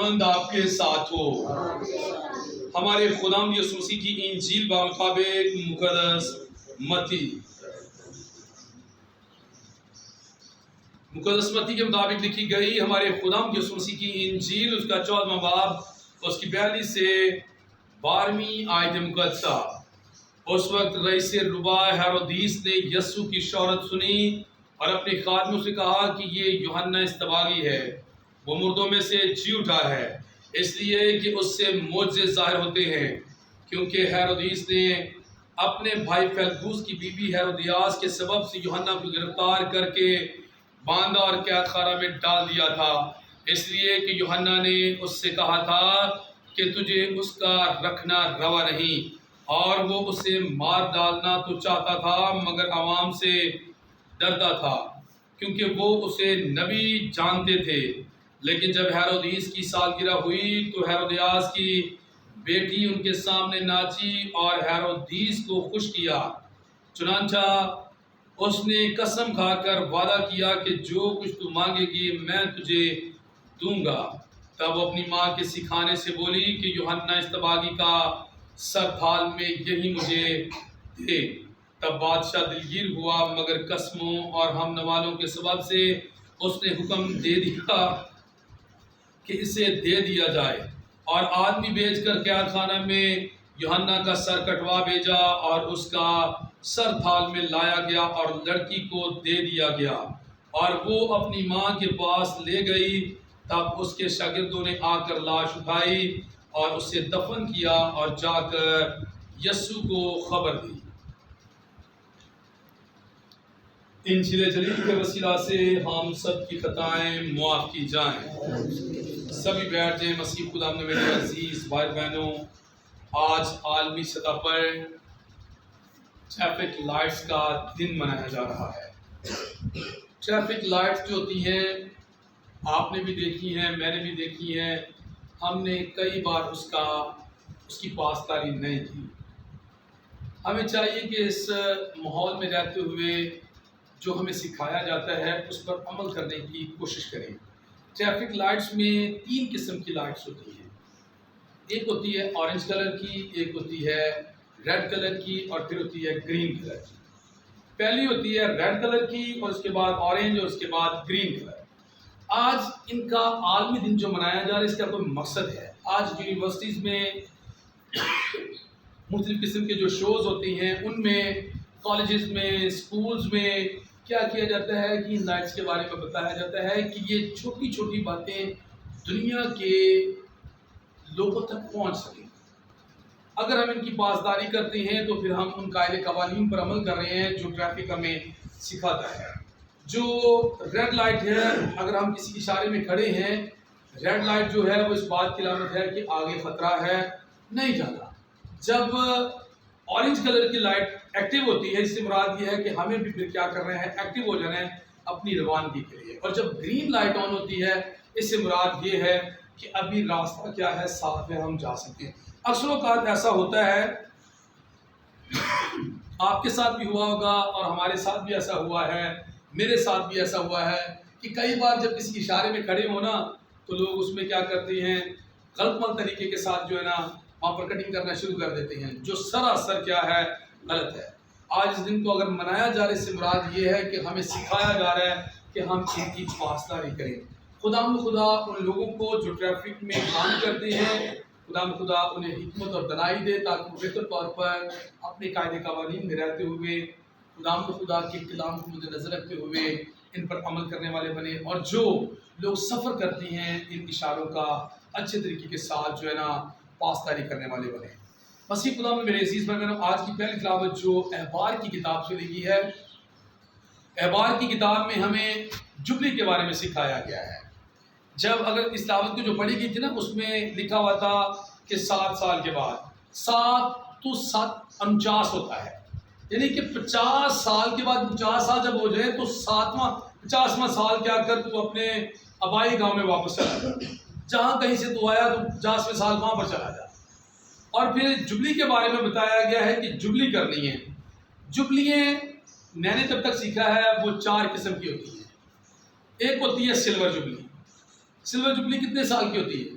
خداوند آپ کے ساتھ ہو۔ ہمارے خداوند یسوع مسیح کی انجیل بمطابق مقدس متی کے مطابق لکھی گئی ہمارے خداوند یسوع مسیح کی انجیل، اس کا 14واں باب، اس کی 42 سے 12ویں آیت مقدسہ۔ اس وقت رئیس ربا ہیرودیس نے یسوع کی شہرت سنی اور اپنے خادموں سے کہا کہ یہ یوحنا اصطباغی ہے، وہ مردوں میں سے جی اٹھا ہے، اس لیے کہ اس سے معجزے ظاہر ہوتے ہیں۔ کیونکہ ہیرودیس نے اپنے بھائی فیلکوس کی بیوی ہیرودیاس کے سبب سے یوحنا کو گرفتار کر کے باندھا اور قید خانہ میں ڈال دیا تھا، اس لیے کہ یوحنا نے اس سے کہا تھا کہ تجھے اس کا رکھنا روا نہیں، اور وہ اسے مار ڈالنا تو چاہتا تھا مگر عوام سے ڈرتا تھا کیونکہ وہ اسے نبی جانتے تھے۔ لیکن جب ہیرودیس کی سالگرہ ہوئی تو ہیرودیاس کی بیٹی ان کے سامنے ناچی اور ہیرودیس کو خوش کیا۔ چنانچہ اس نے قسم کھا کر وعدہ کیا کہ جو کچھ تو مانگے گی میں تجھے دوں گا۔ تب وہ اپنی ماں کے سکھانے سے بولی کہ یوحنا اصطباغی کا سر تھال میں یہی مجھے دے۔ تب بادشاہ دلگیر ہوا، مگر قسموں اور ہم نوالوں کے سبب سے اس نے حکم دے دیا کہ اسے دے دیا جائے، اور آدمی بھیج کر قید خانہ میں یوحنا کا سر کٹوا بھیجا، اور اس کا سر تھال میں لایا گیا اور لڑکی کو دے دیا گیا، اور وہ اپنی ماں کے پاس لے گئی۔ تب اس کے شاگردوں نے آ کر لاش اٹھائی اور اسے دفن کیا اور جا کر یسوع کو خبر دی۔ انجیل جلیل کے وسیلہ سے ہم سب کی خطائیں معاف کی جائیں۔ سبھی بیٹھ جائیں۔ مسیح خدا نے میرے عزیز بھائی بہنوں، آج عالمی سطح پر ٹریفک لائٹس کا دن منایا جا رہا ہے۔ ٹریفک لائٹس جو ہوتی ہیں آپ نے بھی دیکھی ہیں، میں نے بھی دیکھی ہیں، ہم نے کئی بار اس کی پاسداری نہیں کی۔ ہمیں چاہیے کہ اس ماحول میں رہتے ہوئے جو ہمیں سکھایا جاتا ہے اس پر عمل کرنے کی کوشش کریں۔ ٹریفک لائٹس میں 3 قسم کی لائٹس ہوتی ہیں، ایک ہوتی ہے اورنج کلر کی، ایک ہوتی ہے ریڈ کلر کی، اور پھر ہوتی ہے گرین کلر کی۔ پہلی ہوتی ہے ریڈ کلر کی، اور اس کے بعد اورنج، اور اس کے بعد گرین کلر۔ آج ان کا عالمی دن جو منایا جا رہا ہے اس کا کوئی مقصد ہے۔ آج یونیورسٹیز میں مختلف قسم کے جو شوز ہوتی ہیں ان میں، کالجز میں، اسکولز میں کیا کیا جاتا ہے کہ ان لائٹس کے بارے میں بتایا جاتا ہے کہ یہ چھوٹی چھوٹی باتیں دنیا کے لوگوں تک پہنچ سکیں۔ اگر ہم ان کی پاسداری کرتے ہیں تو پھر ہم ان قاعدے قوانین پر عمل کر رہے ہیں جو ٹریفک ہمیں سکھاتا ہے۔ جو ریڈ لائٹ ہے، اگر ہم کسی اشارے میں کھڑے ہیں، ریڈ لائٹ جو ہے وہ اس بات کی علامت ہے کہ آگے خطرہ ہے، نہیں جانا۔ جب اورنج کلر کی لائٹ ایکٹیو ہوتی ہے، اس سے مراد یہ ہے کہ ہمیں بھی پھر کیا کرنا ہے، ایکٹیو ہو جانا ہے اپنی روانگی کے لیے۔ اور جب گرین لائٹ آن ہوتی ہے، اس سے مراد یہ ہے کہ ابھی راستہ کیا ہے، ساتھ میں ہم جا سکتے ہیں۔ اکثر اوقات ایسا ہوتا ہے، آپ کے ساتھ بھی ہوا ہوگا اور ہمارے ساتھ بھی ایسا ہوا ہے، میرے ساتھ بھی ایسا ہوا ہے کہ کئی بار جب کسی اشارے میں کھڑے ہو نا تو لوگ اس میں کیا کرتے ہیں، غلط مل طریقے کے ساتھ جو ہے نا وہاں پر کٹنگ کرنا شروع کر دیتے ہیں، جو سراسر کیا ہے، غلط ہے۔ آج اس دن کو اگر منایا جا رہا ہے، اس سے مراد یہ ہے کہ ہمیں سکھایا جا رہا ہے کہ ہم ان کی پاسداری کریں۔ خدا ان لوگوں کو جو ٹریفک میں کام کرتے ہیں، خدا انہیں حکمت اور دانائی دے تاکہ وہ بہتر طور پر اپنے قاعدے قوانین میں رہتے ہوئے خدا کے کلام کو مد نظر رکھتے ہوئے ان پر عمل کرنے والے بنے، اور جو لوگ سفر کرتے ہیں ان اشاروں کا اچھے طریقے کے ساتھ جو ہے نا پاسداری کرنے والے بنے۔ مسیح خدا میں میرے عزیز بھائی بہنوں، آج کی پہلی تلاوت جو احبار کی کتاب سے لکھی ہے، احبار کی کتاب میں ہمیں جبلی کے بارے میں سکھایا گیا ہے۔ جب اگر اس تلاوت کو جو پڑھی گئی تھی نا، اس میں لکھا ہوا تھا کہ 7 سال کے بعد 7 تو 7 49 ہوتا ہے، یعنی کہ 50 سال کے بعد 50 سال جب ہو جائے تو 50واں سال کیا کر تو اپنے آبائی گاؤں میں واپس چلا جا، جہاں کہیں سے تو آیا تو 50ویں سال وہاں پر چلا جا۔ اور پھر جبلی کے بارے میں بتایا گیا ہے کہ جبلی کرنی ہے۔ جبلیاں میں نے جب تک سیکھا ہے وہ 4 قسم کی ہوتی ہیں۔ ایک ہوتی ہے سلور جبلی۔ سلور جبلی کتنے سال کی ہوتی ہے؟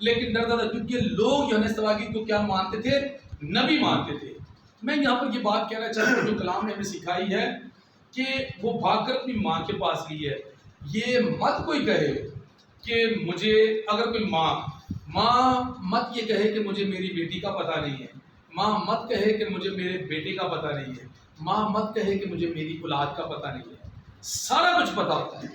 لیکن ڈرتا تھا کیونکہ لوگ یوحنا استواگی کو کیا مانتے تھے؟ نبی مانتے تھے۔ میں یہاں پر یہ بات کہنا چاہتا ہوں جو کلام نے ہمیں سکھائی ہے کہ وہ بھاگ کر اپنی ماں کے پاس لی ہے۔ یہ مت کوئی کہے کہ مجھے، اگر کوئی ماں مت یہ کہے کہ مجھے میری بیٹی کا پتہ نہیں ہے، ماں مت کہے کہ مجھے میرے بیٹے کا پتہ نہیں ہے، ماں مت کہے کہ مجھے میری اولاد کا پتہ نہیں ہے، سارا کچھ پتہ ہوتا ہے۔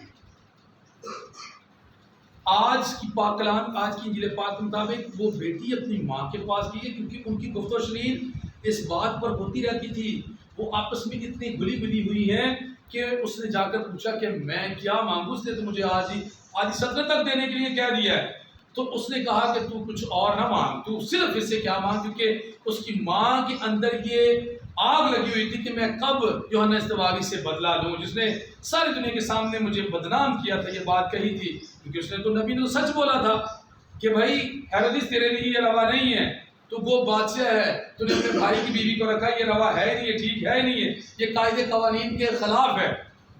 آج کی پاک کلام، آج کی انجیل پاک کے مطابق وہ بیٹی اپنی ماں کے پاس گئی ہے کیونکہ ان کی گفت و شنید اس بات پر ہوتی رہتی تھی، وہ آپس میں اتنی گلی ملی ہوئی ہیں کہ اس نے جا کر پوچھا کہ میں کیا مانگوں، اس نے تو مجھے آدھی سلطنت تک دینے کے لیے کہہ دیا ہے۔ تو اس نے کہا کہ تو کچھ اور نہ مانگ، تو صرف اس سے کیا مانگ، کیونکہ اس کی ماں کے اندر یہ آگ لگی ہوئی تھی کہ میں کب یوحنا استواگی سے بدلہ لوں، جس نے ساری دنیا کے سامنے مجھے بدنام کیا تھا، یہ بات کہی تھی، کیونکہ اس نے تو نبی نے تو سچ بولا تھا کہ بھائی ہیرودیس تیرے لیے یہ روا نہیں ہے، تو وہ بادشاہ ہے، تو نے اپنے بھائی کی بیوی کو رکھا، یہ روا ہے نہیں، یہ ٹھیک ہے نہیں ہے، یہ قاعدے قوانین کے خلاف ہے۔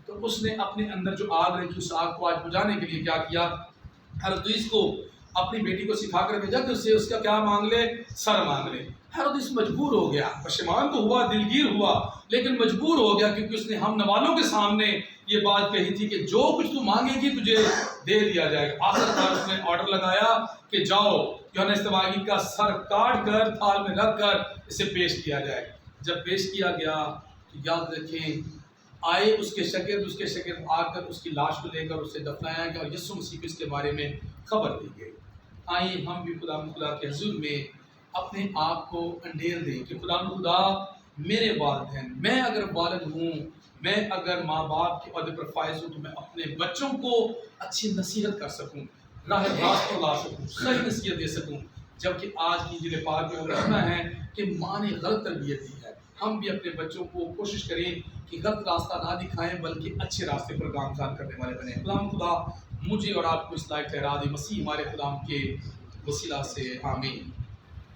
تو اس نے اپنے اندر جو آگ رکھی اس آگ کو آج بجھانے کے لیے کیا کیا، ہیرودیس کو اپنی بیٹی کو سکھا کر بھیجا کہ اس سے اس کا کیا مانگ لے، سر مانگ لے۔ ہیرودیس مجبور ہو گیا، پشیمان تو ہوا، دلگیر ہوا، لیکن مجبور ہو گیا کیونکہ اس نے ہم نوالوں کے سامنے یہ بات کہی تھی کہ جو کچھ تو مانگے گی تجھے دے دیا جائے گا۔ آخر کار اس نے آرڈر لگایا کہ جاؤ یوحنا استواگی کا سر کاٹ کر تھال میں رکھ کر اسے پیش کیا جائے۔ جب پیش کیا گیا تو یاد رکھیں آئے اس کے شاگرد آ کر اس کی لاش کو لے کر اسے دفنایا گیا اور یسوع مسیح کو اس کے بارے میں خبر دی گئی۔ آئیں ہم بھی خدا کے حضور میں اپنے آپ کو انڈیل دیں کہ خدا میرے والدین، میں اگر والد ہوں، میں اگر ماں باپ کے عہدے پر فائز ہوں تو میں اپنے بچوں کو اچھی نصیحت کر سکوں، راہ راست پر لا سکوں، صحیح نصیحت دے سکوں۔ جبکہ آج کی انجیل پاک میں ہم سنا ہے کہ ماں نے غلط تربیت دی ہے، ہم بھی اپنے بچوں کو کوشش کریں کہ غلط راستہ نہ دکھائیں بلکہ اچھے راستے پر گامزن کرنے والے بنیں۔ خدا مجھے اور آپ کو اس لائق ٹھہرا دے، مسیح ہمارے خدا کے وسیلہ سے، آمین۔